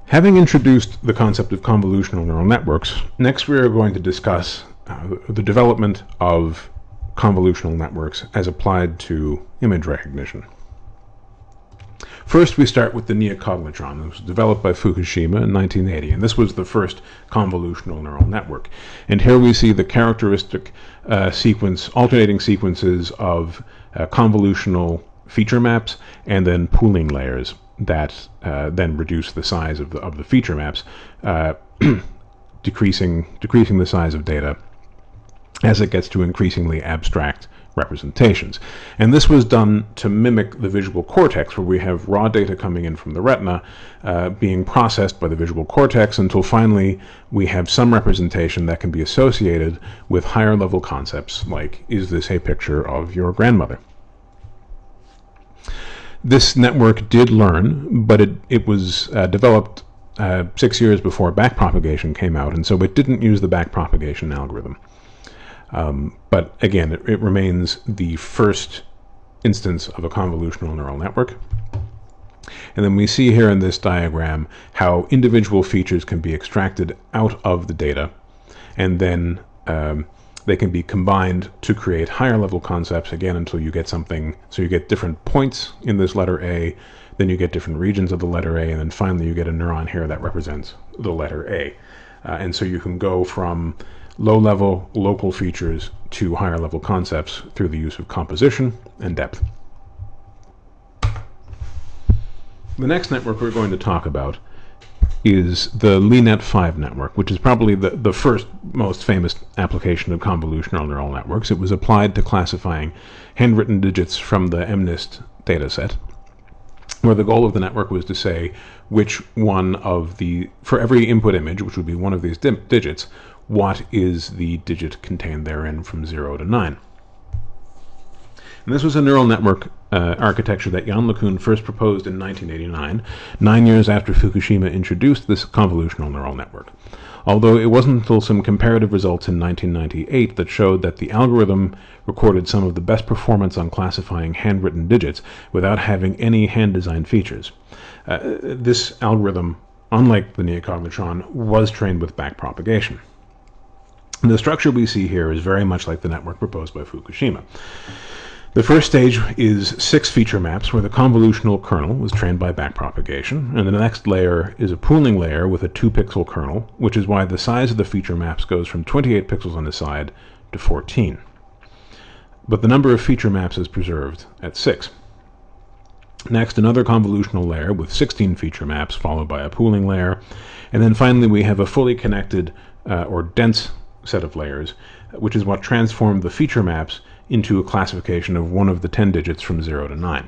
Having introduced the concept of convolutional neural networks, next we are going to discuss the development of convolutional networks as applied to image recognition. First, we start with the Neocogmatron. It was developed by Fukushima in 1980, and this was the first convolutional neural network. And here we see the characteristic alternating sequences of convolutional feature maps and then pooling layers that then reduce the size of the feature maps, decreasing the size of data as it gets to increasingly abstract representations. And this was done to mimic the visual cortex, where we have raw data coming in from the retina being processed by the visual cortex until finally we have some representation that can be associated with higher level concepts like, is this a picture of your grandmother? This network did learn, but it was developed 6 years before backpropagation came out, and so it didn't use the backpropagation algorithm. But again, it remains the first instance of a convolutional neural network. And then we see here in this diagram how individual features can be extracted out of the data, and then they can be combined to create higher level concepts, again, until you get something. So you get different points in this letter A, then you get different regions of the letter A, and then finally you get a neuron here that represents the letter A. And so you can go from low-level local features to higher-level concepts through the use of composition and depth. The next network we're going to talk about is the LeNet-5 network, which is probably the first most famous application of convolutional neural networks. It was applied to classifying handwritten digits from the MNIST dataset, where the goal of the network was to say which one of for every input image, which would be one of these digits, what is the digit contained therein from 0 to 9. And this was a neural network architecture that Yann LeCun first proposed in 1989, 9 years after Fukushima introduced this convolutional neural network. Although it wasn't until some comparative results in 1998 that showed that the algorithm recorded some of the best performance on classifying handwritten digits without having any hand-designed features. This algorithm, unlike the Neocogmatron, was trained with backpropagation. The structure we see here is very much like the network proposed by Fukushima. The first stage is 6 feature maps where the convolutional kernel was trained by backpropagation, and the next layer is a pooling layer with a 2-pixel kernel, which is why the size of the feature maps goes from 28 pixels on the side to 14. But the number of feature maps is preserved at 6. Next, another convolutional layer with 16 feature maps, followed by a pooling layer, and then finally we have a fully connected or dense set of layers, which is what transformed the feature maps into a classification of one of the 10 digits from 0 to 9.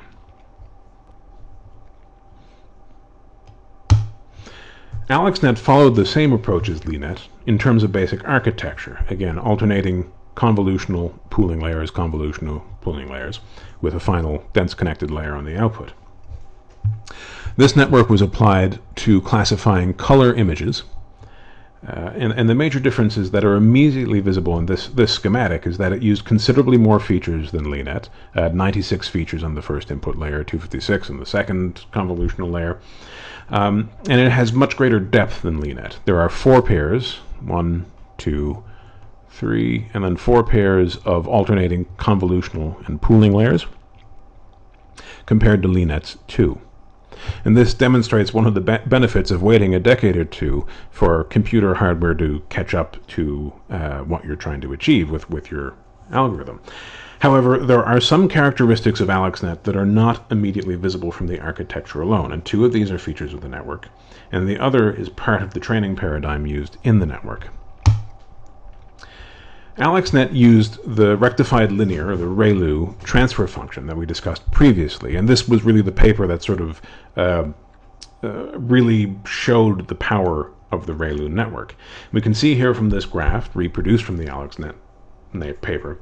Alexnet followed the same approach as LeNet in terms of basic architecture, again alternating convolutional pooling layers, with a final dense connected layer on the output. This network was applied to classifying color images. And the major differences that are immediately visible in this schematic is that it used considerably more features than LeNet, 96 features on the first input layer, 256 on the second convolutional layer, and it has much greater depth than LeNet. There are 4 pairs, 1, 2, 3, and then 4 pairs of alternating convolutional and pooling layers, compared to LeNet's 2. And this demonstrates one of the benefits of waiting a decade or two for computer hardware to catch up to what you're trying to achieve with your algorithm. However, there are some characteristics of Alexnet that are not immediately visible from the architecture alone, and 2 of these are features of the network, and the other is part of the training paradigm used in the network. Alexnet used the rectified linear, or the Relu, transfer function that we discussed previously, and this was really the paper that sort of really showed the power of the Relu network. We can see here from this graph, reproduced from the Alexnet paper,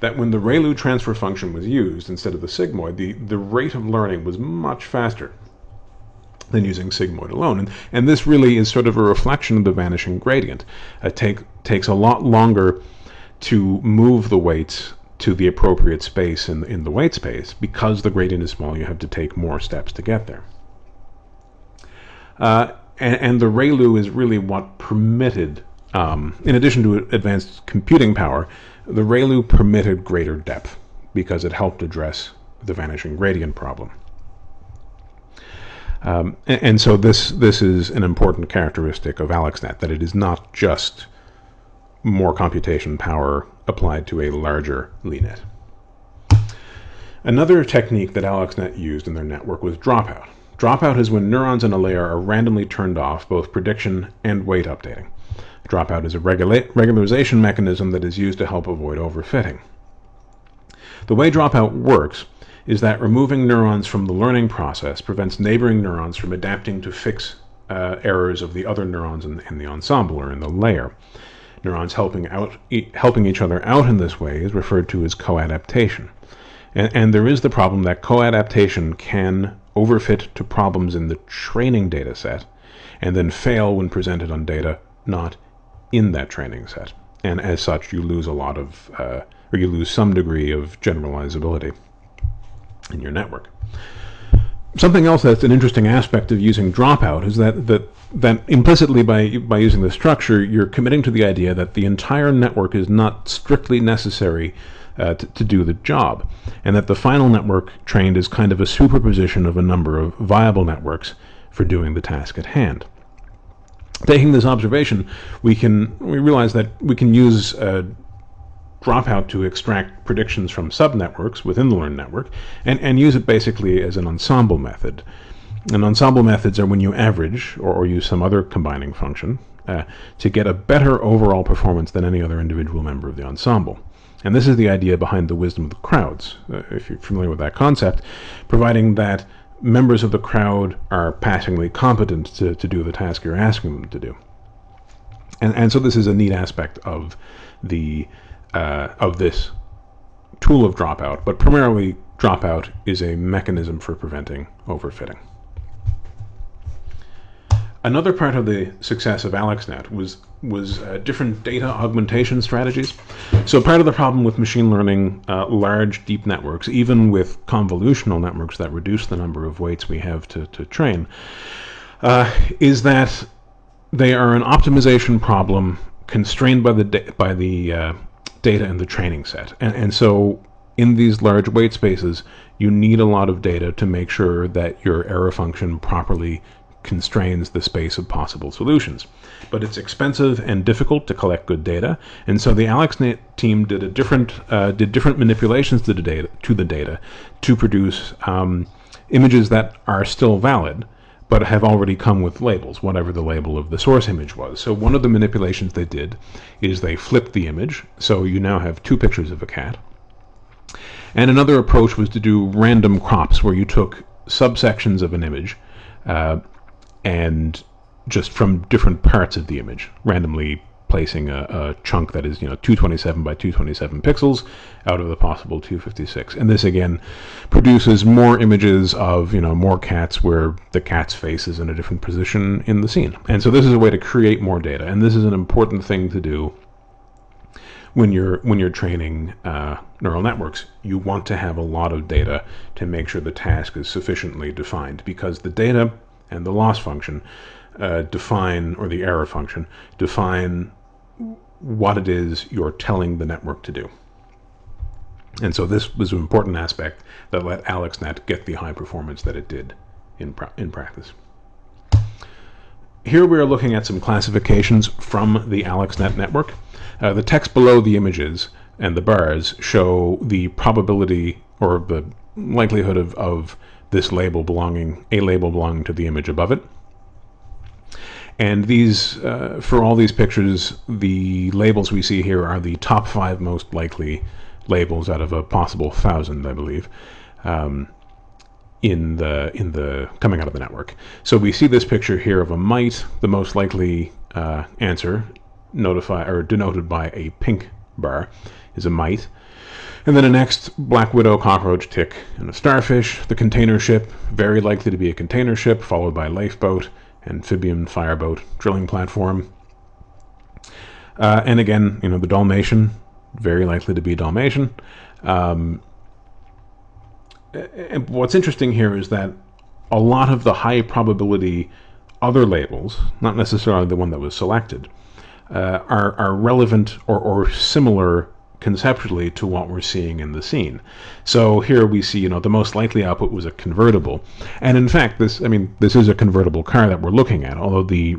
that when the Relu transfer function was used instead of the sigmoid, the rate of learning was much faster than using sigmoid alone. And this really is sort of a reflection of the vanishing gradient. It takes a lot longer to move the weights to the appropriate space in the weight space. Because the gradient is small, you have to take more steps to get there. and the Relu is really what permitted, in addition to advanced computing power, the Relu permitted greater depth because it helped address the vanishing gradient problem. And so this is an important characteristic of Alexnet, that it is not just more computation power applied to a larger LeNet. Another technique that Alexnet used in their network was dropout. Dropout is when neurons in a layer are randomly turned off, both prediction and weight updating. Dropout is a regularization mechanism that is used to help avoid overfitting. The way dropout works is that removing neurons from the learning process prevents neighboring neurons from adapting to fix errors of the other neurons in the ensemble or in the layer. Neurons helping each other out in this way is referred to as co-adaptation. And there is the problem that co-adaptation can overfit to problems in the training data set and then fail when presented on data not in that training set. And as such, you lose a lot of, or you lose some degree of generalizability in your network. Something else that's an interesting aspect of using dropout is that implicitly by using the structure, you're committing to the idea that the entire network is not strictly necessary to do the job, and that the final network trained is kind of a superposition of a number of viable networks for doing the task at hand. Taking this observation, we realize that we can use dropout to extract predictions from subnetworks within the learned network and use it basically as an ensemble method. And ensemble methods are when you average or use some other combining function to get a better overall performance than any other individual member of the ensemble. And this is the idea behind the wisdom of the crowds, if you're familiar with that concept, providing that members of the crowd are passingly competent to do the task you're asking them to do. And so this is a neat aspect of this tool of dropout, but primarily dropout is a mechanism for preventing overfitting. Another part of the success of Alexnet was different data augmentation strategies. So part of the problem with machine learning large, deep networks, even with convolutional networks that reduce the number of weights we have to train, is that they are an optimization problem constrained by the data in the training set. And so in these large weight spaces, you need a lot of data to make sure that your error function properly constrains the space of possible solutions. But it's expensive and difficult to collect good data, and so the Alexnet team did different manipulations to the data to produce images that are still valid, but have already come with labels, whatever the label of the source image was. So one of the manipulations they did is they flipped the image, so you now have two pictures of a cat. And another approach was to do random crops, where you took subsections of an image and just from different parts of the image, randomly placing a chunk that is 227 by 227 pixels out of the possible 256. And this again produces more images of more cats where the cat's face is in a different position in the scene. And so this is a way to create more data, and this is an important thing to do when you're training neural networks. You want to have a lot of data to make sure the task is sufficiently defined, because the data and the loss function or the error function define what it is you're telling the network to do. And so this was an important aspect that let Alexnet get the high performance that it did in practice. Here we are looking at some classifications from the Alexnet network. The text below the images and the bars show the probability or the likelihood of this label belonging to the image above it. And these, for all these pictures, the labels we see here are the top 5 most likely labels out of a possible 1,000, I believe, in the coming out of the network. So we see this picture here of a mite, the most likely answer, denoted by a pink bar, is a mite. And then a next black widow, cockroach, tick, and a starfish. The container ship, very likely to be a container ship, followed by lifeboat, amphibian, fireboat, drilling platform. And again, the Dalmatian, very likely to be Dalmatian. And what's interesting here is that a lot of the high probability other labels, not necessarily the one that was selected, are relevant or similar conceptually to what we're seeing in the scene. So here we see, the most likely output was a convertible, and in fact, this is a convertible car that we're looking at, although the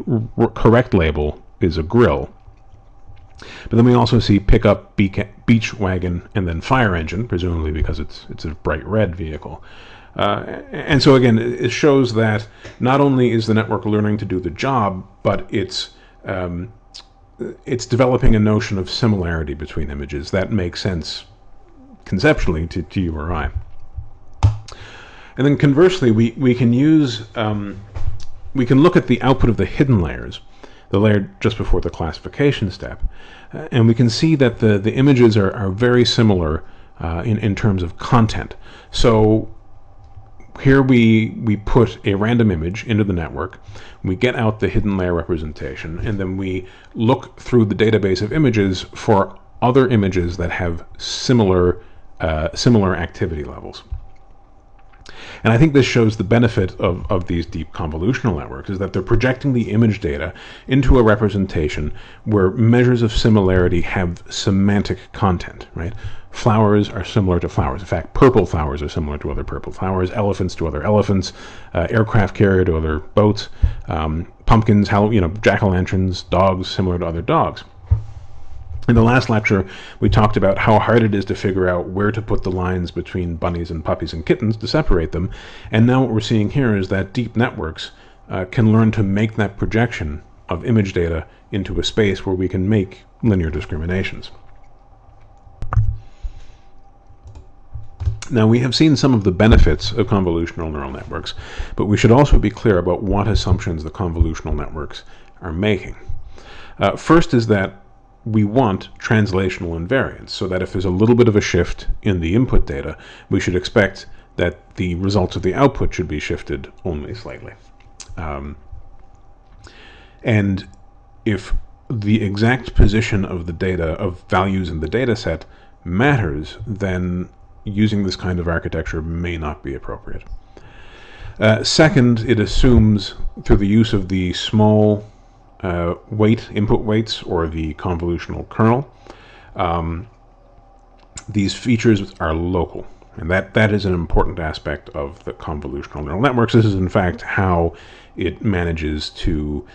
correct label is a grill. But then we also see pickup, beach wagon, and then fire engine, presumably because it's a bright red vehicle. And so again, it shows that not only is the network learning to do the job, but it's developing a notion of similarity between images that makes sense conceptually to you or I. And then conversely, we can use we can look at the output of the hidden layers, the layer just before the classification step, and we can see that the images are very similar in terms of content. So here we put a random image into the network, we get out the hidden layer representation, and then we look through the database of images for other images that have similar activity levels. And I think this shows the benefit of these deep convolutional networks, is that they're projecting the image data into a representation where measures of similarity have semantic content, right? Flowers are similar to flowers. In fact, purple flowers are similar to other purple flowers, elephants to other elephants, aircraft carrier to other boats, pumpkins, jack-o'-lanterns, dogs similar to other dogs. In the last lecture, we talked about how hard it is to figure out where to put the lines between bunnies and puppies and kittens to separate them. And now what we're seeing here is that deep networks can learn to make that projection of image data into a space where we can make linear discriminations. Now, we have seen some of the benefits of convolutional neural networks, but we should also be clear about what assumptions the convolutional networks are making. First is that we want translational invariance, so that if there's a little bit of a shift in the input data, we should expect that the results of the output should be shifted only slightly. And if the exact position of the data, of values in the data set, matters, then using this kind of architecture may not be appropriate. Second, it assumes, through the use of the small input weights, or the convolutional kernel, these features are local. And that is an important aspect of the convolutional neural networks. This is, in fact, how it manages to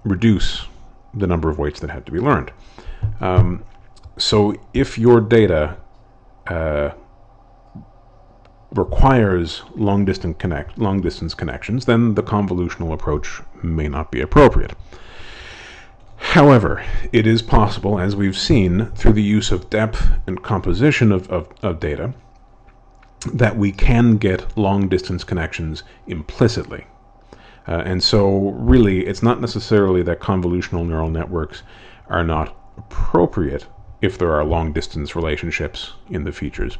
reduce the number of weights that have to be learned. So if your data requires long-distance connections, then the convolutional approach may not be appropriate. However, it is possible, as we've seen, through the use of depth and composition of data, that we can get long-distance connections implicitly. And so really, it's not necessarily that convolutional neural networks are not appropriate if there are long-distance relationships in the features.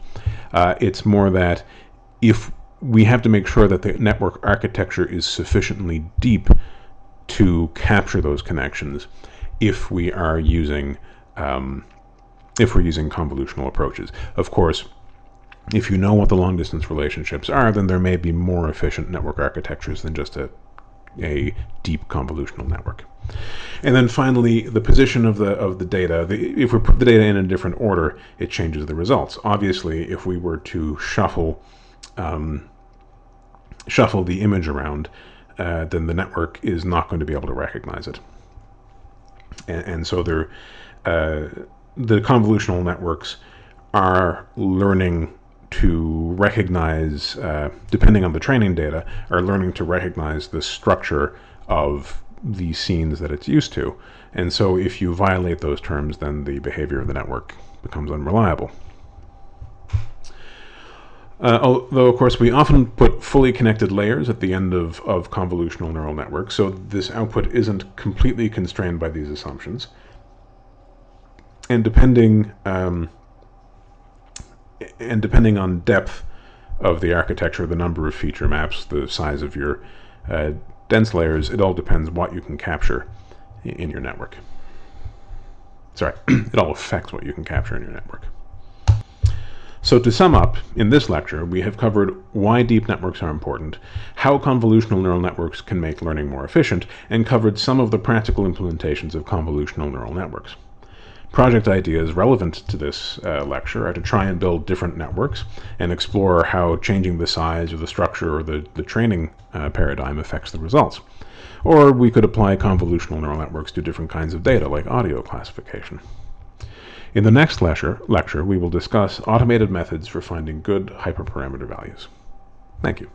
It's more that if we have to make sure that the network architecture is sufficiently deep to capture those connections if we are using convolutional approaches. Of course, if you know what the long-distance relationships are, then there may be more efficient network architectures than just a deep convolutional network. And then finally, the position of the data. If we put the data in a different order, it changes the results. Obviously, if we were to shuffle the image around, then the network is not going to be able to recognize it. And so the convolutional networks are learning to recognize, depending on the training data, are learning to recognize the structure of the scenes that it's used to. And so if you violate those terms, then the behavior of the network becomes unreliable. Although, of course, we often put fully connected layers at the end of convolutional neural networks, so this output isn't completely constrained by these assumptions. And depending on depth of the architecture, the number of feature maps, the size of your dense layers, it all depends what you can capture in your network. Sorry, it all affects what you can capture in your network. So to sum up, in this lecture, we have covered why deep networks are important, how convolutional neural networks can make learning more efficient, and covered some of the practical implementations of convolutional neural networks. Project ideas relevant to this lecture are to try and build different networks and explore how changing the size or the structure or the training paradigm affects the results. Or we could apply convolutional neural networks to different kinds of data, like audio classification. In the next lecture, we will discuss automated methods for finding good hyperparameter values. Thank you.